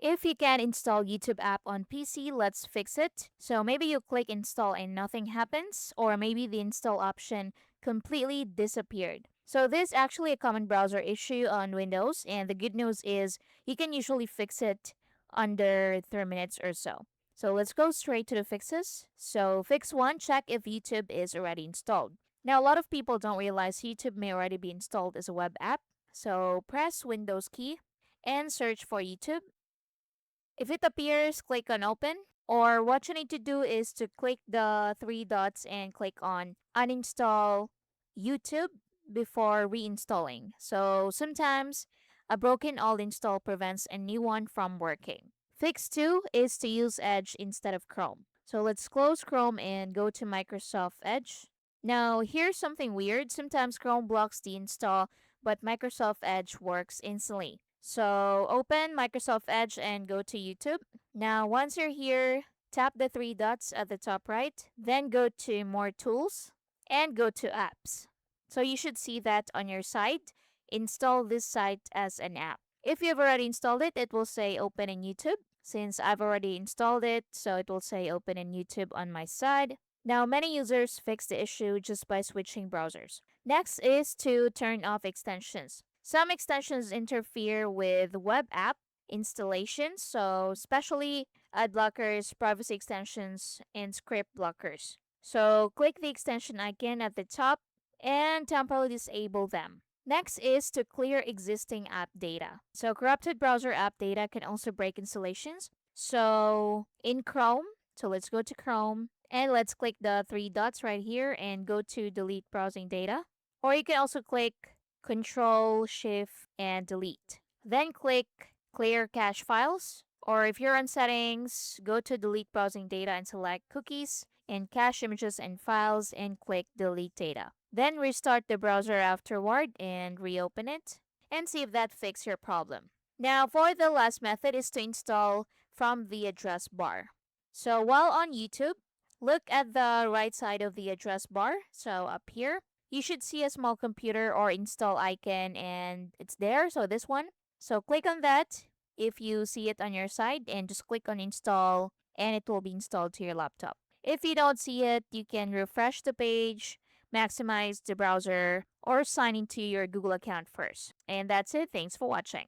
If you can install YouTube app on PC, let's fix it. So maybe you click install and nothing happens, or maybe the install option completely disappeared. So this is actually a common browser issue on Windows, and the good news is you can usually fix it under 3 minutes or so. So let's go straight to the fixes. So fix 1, check if YouTube is already installed. Now a lot of people don't realize YouTube may already be installed as a web app. So press Windows key and search for YouTube. If it appears, click on open. Or what you need to do is to click the three dots and click on uninstall YouTube before reinstalling. So sometimes a broken old install prevents a new one from working. Fix 2 is to use Edge instead of Chrome. So let's close Chrome and go to Microsoft Edge. Now, here's something weird. Sometimes Chrome blocks the install, but Microsoft Edge works instantly. So open Microsoft Edge and go to YouTube. Now, once you're here, tap the three dots at the top right, then go to More Tools and go to Apps. So you should see that on your site. Install this site as an app. If you've already installed it, it will say open in YouTube. Since I've already installed it, so it will say open in YouTube on my side. Now, many users fix the issue just by switching browsers. Next is to turn off extensions. Some extensions interfere with web app installations, so especially ad blockers, privacy extensions, and script blockers. So click the extension icon at the top and temporarily disable them. Next is to clear existing app data. So corrupted browser app data can also break installations. So in Chrome, so let's go to Chrome and let's click the three dots right here and go to delete browsing data. Or you can also click Control, Shift, and Delete. Then click Clear Cache Files. Or if you're on Settings, go to Delete Browsing Data and select Cookies and Cache Images and Files and click Delete Data. Then restart the browser afterward and reopen it and see if that fixes your problem. Now, for the last method is to install from the address bar. So while on YouTube, look at the right side of the address bar. So up here, you should see a small computer or install icon and it's there. So this one. So click on that if you see it on your side and just click on install and it will be installed to your laptop. If you don't see it, you can refresh the page, maximize the browser, or sign into your Google account first. And that's it. Thanks for watching.